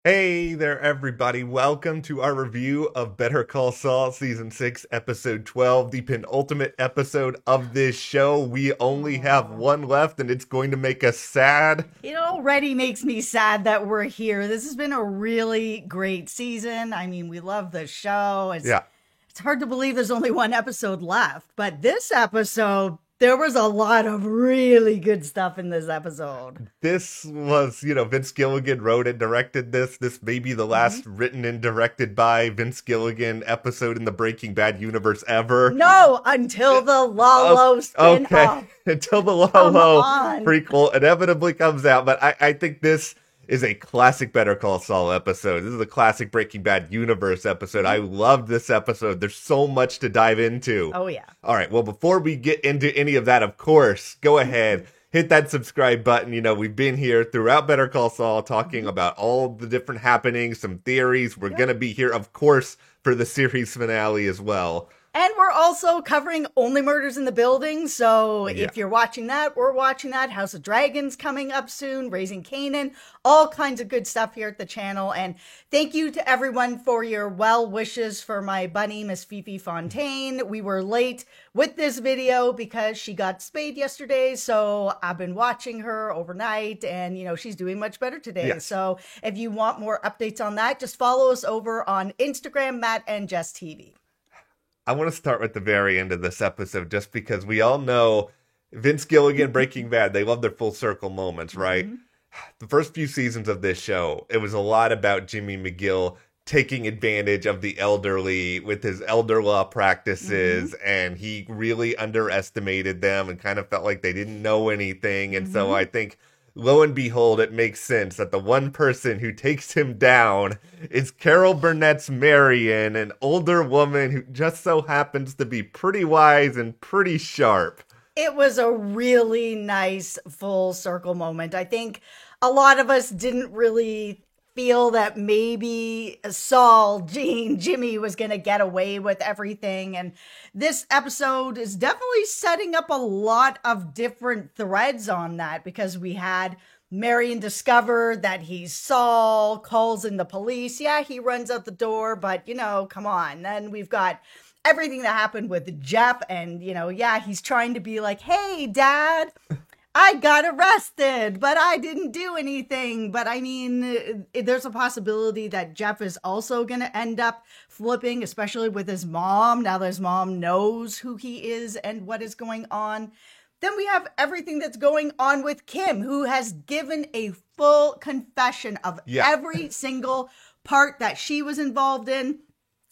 Hey there, everybody. Welcome to our review of Better Call Saul Season 6, Episode 12, the penultimate episode of this show. We only have one left, and it's going to make us sad. It already makes me sad that we're here. This has been a really great season. I mean, we love the show. Yeah. It's hard to believe there's only one episode left, but this episode, there was a lot of really good stuff in this episode. This was, Vince Gilligan wrote and directed this. This may be the last written and directed by Vince Gilligan episode in the Breaking Bad universe ever. No, until the Lalo spin-off. Okay, until the Lalo prequel inevitably comes out. But I think this is a classic Better Call Saul episode. This is a classic Breaking Bad universe episode. I loved this episode. There's so much to dive into. Oh, yeah. All right, well, before we get into any of that, of course, go ahead, hit that subscribe button. We've been here throughout Better Call Saul talking about all the different happenings, some theories. We're going to be here, of course, for the series finale as well. And we're also covering Only Murders in the Building, so if you're watching that, we're watching that. House of Dragons coming up soon, Raising Kanan, all kinds of good stuff here at the channel. And thank you to everyone for your well wishes for my bunny, Miss Fifi Fontaine. We were late with this video because she got spayed yesterday, so I've been watching her overnight, and she's doing much better today. Yes. So if you want more updates on that, just follow us over on Instagram, Matt and Jess TV. I want to start with the very end of this episode just because we all know Vince Gilligan, Breaking Bad, they love their full circle moments, right? The first few seasons of this show, it was a lot about Jimmy McGill taking advantage of the elderly with his elder law practices, and he really underestimated them and kind of felt like they didn't know anything. And so I think, lo and behold, it makes sense that the one person who takes him down is Carol Burnett's Marion, an older woman who just so happens to be pretty wise and pretty sharp. It was a really nice full circle moment. I think a lot of us didn't really feel that maybe Saul, Gene, Jimmy was going to get away with everything. And this episode is definitely setting up a lot of different threads on that, because we had Marion discover that he's Saul, calls in the police. Yeah, he runs out the door, but come on. Then we've got everything that happened with Jeff, and he's trying to be like, hey, Dad, I got arrested, but I didn't do anything. But I mean, there's a possibility that Jeff is also going to end up flipping, especially with his mom. Now that his mom knows who he is and what is going on. Then we have everything that's going on with Kim, who has given a full confession of every single part that she was involved in.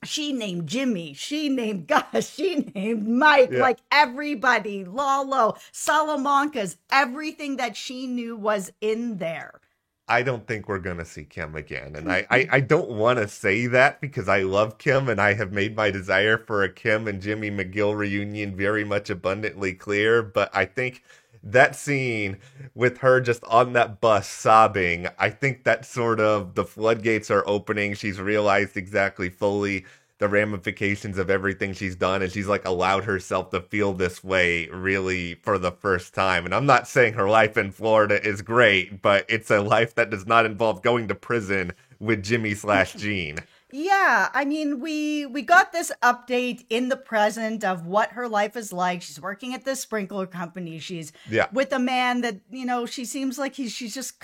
She named Jimmy, she named Gus, she named Mike, like everybody, Lalo, Salamanca's, everything that she knew was in there. I don't think we're going to see Kim again. And I don't want to say that because I love Kim and I have made my desire for a Kim and Jimmy McGill reunion very much abundantly clear. But I think that scene with her just on that bus sobbing, I think that sort of the floodgates are opening. She's realized exactly fully the ramifications of everything she's done, and she's like allowed herself to feel this way really for the first time. And I'm not saying her life in Florida is great, but it's a life that does not involve going to prison with Jimmy/Gene. Yeah, I mean, we got this update in the present of what her life is like. She's working at this sprinkler company. She's with a man that, she seems like she's just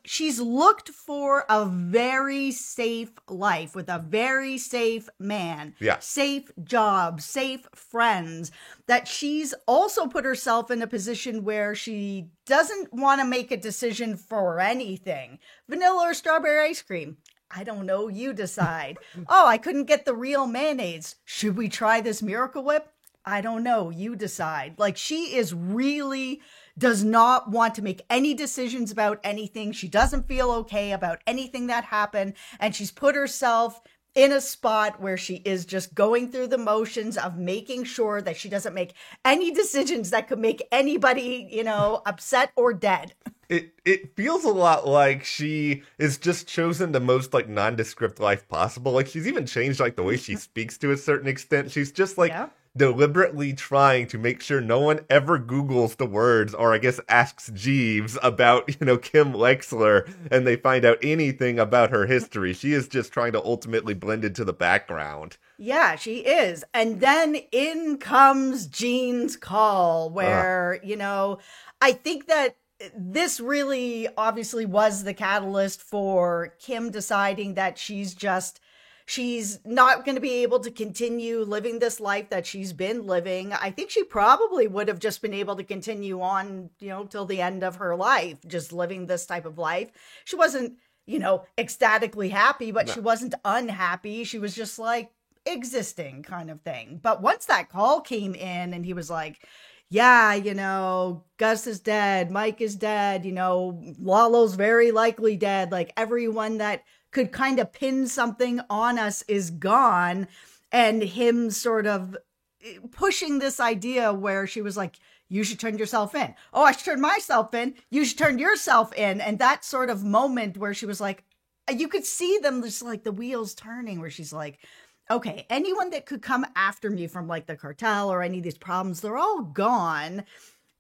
she's looked for a very safe life with a very safe man. Yeah. Safe job, safe friends. That she's also put herself in a position where she doesn't want to make a decision for anything. Vanilla or strawberry ice cream? I don't know, you decide. Oh, I couldn't get the real mayonnaise. Should we try this Miracle Whip? I don't know, you decide. Like, she is really does not want to make any decisions about anything. She doesn't feel okay about anything that happened. And she's put herself in a spot where she is just going through the motions of making sure that she doesn't make any decisions that could make anybody, upset or dead. It feels a lot like she is just chosen the most like nondescript life possible. Like she's even changed like the way she speaks to a certain extent. She's just like deliberately trying to make sure no one ever Googles the words, or I guess asks Jeeves about, Kim Wexler, and they find out anything about her history. She is just trying to ultimately blend into the background. Yeah, she is. And then in comes Jean's call where, I think that this really obviously was the catalyst for Kim deciding that she's not going to be able to continue living this life that she's been living. I think she probably would have just been able to continue on, till the end of her life, just living this type of life. She wasn't, ecstatically happy, but she wasn't unhappy. She was just like existing kind of thing. But once that call came in and he was like, yeah, Gus is dead, Mike is dead, Lalo's very likely dead, like everyone that could kind of pin something on us is gone, and him sort of pushing this idea where she was like, you should turn yourself in. Oh, I should turn myself in. You should turn yourself in. And that sort of moment where she was like, you could see them just like the wheels turning, where she's like, okay, anyone that could come after me from like the cartel or any of these problems, they're all gone.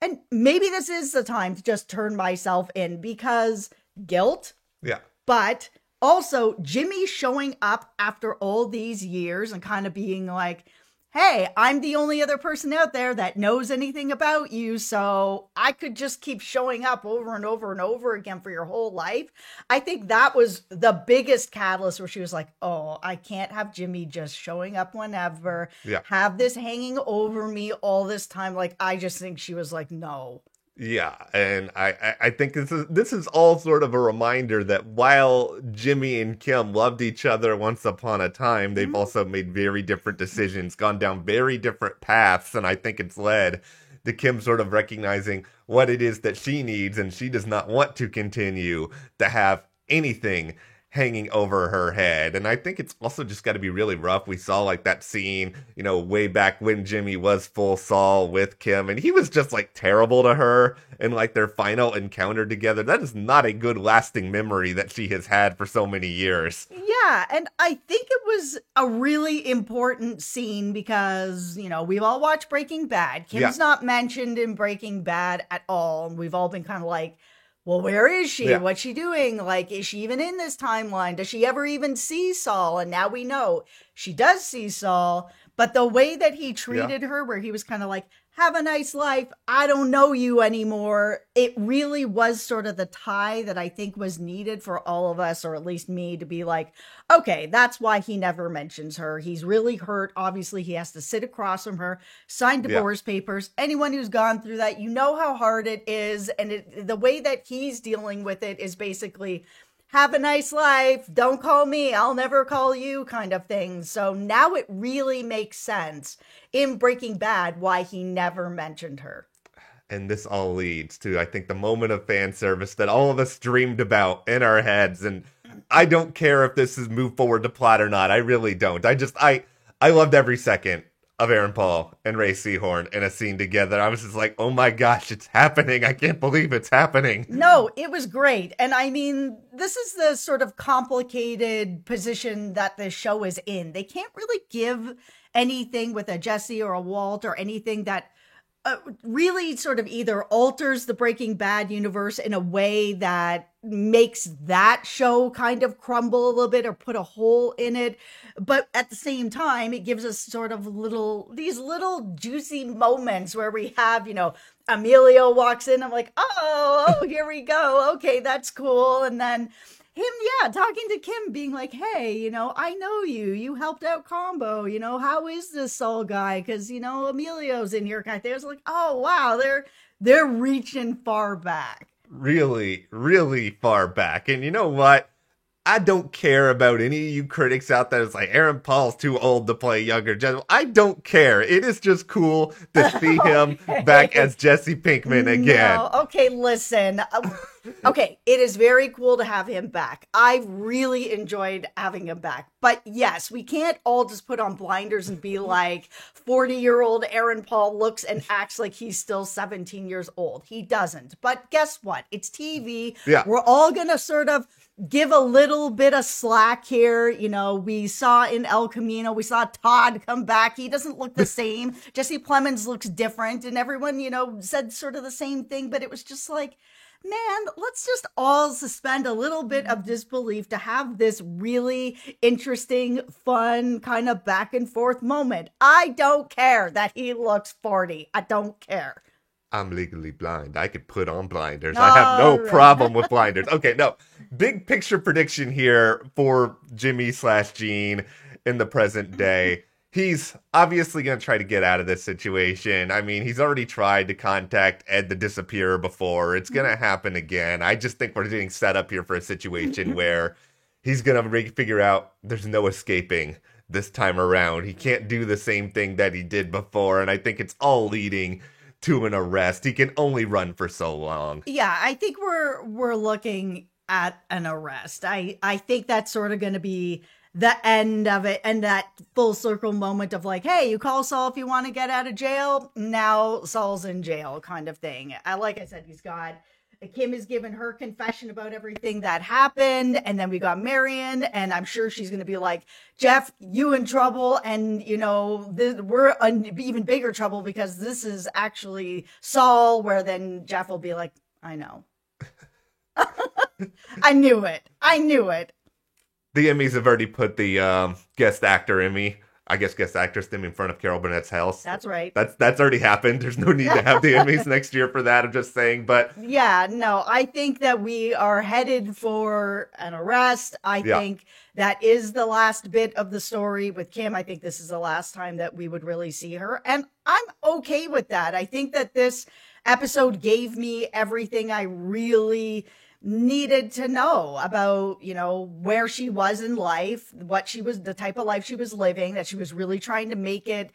And maybe this is the time to just turn myself in, because guilt. Yeah. But also Jimmy showing up after all these years and kind of being like, hey, I'm the only other person out there that knows anything about you, so I could just keep showing up over and over and over again for your whole life. I think that was the biggest catalyst where she was like, oh, I can't have Jimmy just showing up whenever, have this hanging over me all this time. Like, I just think she was like, no. Yeah, and I think this is all sort of a reminder that while Jimmy and Kim loved each other once upon a time, they've also made very different decisions, gone down very different paths, and I think it's led to Kim sort of recognizing what it is that she needs, and she does not want to continue to have anything hanging over her head. And I think it's also just got to be really rough. We saw like that scene, way back when Jimmy was full Saul with Kim, and he was just like terrible to her, and like their final encounter together, that is not a good lasting memory that she has had for so many years. Yeah, and I think it was a really important scene because, we've all watched Breaking Bad. Kim's not mentioned in Breaking Bad at all, and we've all been kind of like, well, where is she? Yeah. What's she doing? Like, is she even in this timeline? Does she ever even see Saul? And now we know she does see Saul, but the way that he treated her, where he was kind of like, have a nice life, I don't know you anymore, it really was sort of the tie that I think was needed for all of us, or at least me, to be like, okay, that's why he never mentions her. He's really hurt. Obviously, he has to sit across from her, sign divorce papers. Anyone who's gone through that, how hard it is. And the way that he's dealing with it is basically, have a nice life, don't call me, I'll never call you, kind of thing. So now it really makes sense in Breaking Bad why he never mentioned her. And this all leads to, I think, the moment of fan service that all of us dreamed about in our heads. And I don't care if this is moved forward to plot or not. I really don't. I loved every second of Aaron Paul and Ray Seahorn in a scene together. I was just like, oh my gosh, it's happening. I can't believe it's happening. No, it was great. And I mean, this is the sort of complicated position that the show is in. They can't really give anything with a Jesse or a Walt or anything that really sort of either alters the Breaking Bad universe in a way that makes that show kind of crumble a little bit or put a hole in it. But at the same time, it gives us sort of these little juicy moments where we have, Emilio walks in. I'm like, oh, here we go. Okay, that's cool. And then him, talking to Kim, being like, hey, I know you. You helped out Combo. How is this Saul guy? Because, Emilio's in here kind of thing. I was like, oh, wow, they're reaching far back. Really, really far back. And you know what? I don't care about any of you critics out there. It's like Aaron Paul's too old to play younger Jesse. I don't care. It is just cool to see him back as Jesse Pinkman again. No. Okay, listen. Okay, it is very cool to have him back. I really enjoyed having him back. But yes, we can't all just put on blinders and be like 40-year-old Aaron Paul looks and acts like he's still 17 years old. He doesn't. But guess what? It's TV. Yeah. We're all going to sort of give a little bit of slack here. You know, we saw in El Camino, we saw Todd come back. He doesn't look the same. Jesse Plemons looks different, and everyone, you know, said sort of the same thing, but it was just like, man, let's just all suspend a little bit of disbelief to have this really interesting, fun, kind of back and forth moment. I don't care that he looks 40. I don't care. I'm legally blind. I could put on blinders. I have no problem with blinders. Okay, no. Big picture prediction here for Jimmy/Gene in the present day. He's obviously going to try to get out of this situation. I mean, he's already tried to contact Ed the Disappearer before. It's going to happen again. I just think we're getting set up here for a situation where he's going to figure out there's no escaping this time around. He can't do the same thing that he did before, and I think it's all leading to an arrest. He can only run for so long. Yeah, I think we're looking at an arrest. I think that's sort of going to be the end of it, and that full circle moment of like, hey, you call Saul if you want to get out of jail. Now Saul's in jail, kind of thing. Like I said, Kim has given her confession about everything that happened, and then we got Marion, and I'm sure she's going to be like, Jeff, you in trouble, and you know we're in even bigger trouble because this is actually Saul. Where then Jeff will be like, I know, I knew it. The Emmys have already put the guest actor Emmy, I guess guest actress Emmy, in front of Carol Burnett's house. That's right. That's already happened. There's no need to have the Emmys next year for that. I'm just saying, but yeah, no, I think that we are headed for an arrest. I think that is the last bit of the story with Kim. I think this is the last time that we would really see her, and I'm okay with that. I think that this episode gave me everything I really needed to know about, you know, where she was in life, what she was, the type of life she was living, that she was really trying to make it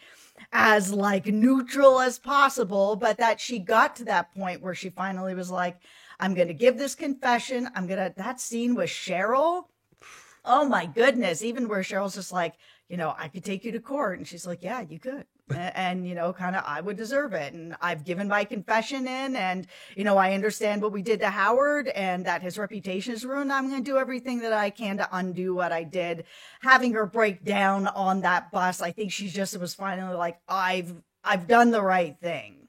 as like neutral as possible, but that she got to that point where she finally was like, I'm going to give this confession. That scene with Cheryl. Oh my goodness. Even where Cheryl's just like, you know, I could take you to court. And she's like, yeah, you could. And, you know, kind of, I would deserve it. And I've given my confession in, and, you know, I understand what we did to Howard and that his reputation is ruined. I'm going to do everything that I can to undo what I did. Having her break down on that bus, I think it was finally like, I've done the right thing.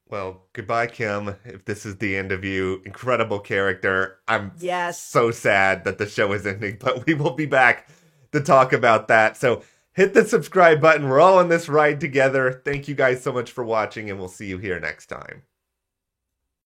Well, goodbye, Kim. If this is the end of you, incredible character. I'm so sad that the show is ending, but we will be back to talk about that. So hit the subscribe button. We're all on this ride together. Thank you guys so much for watching, and we'll see you here next time.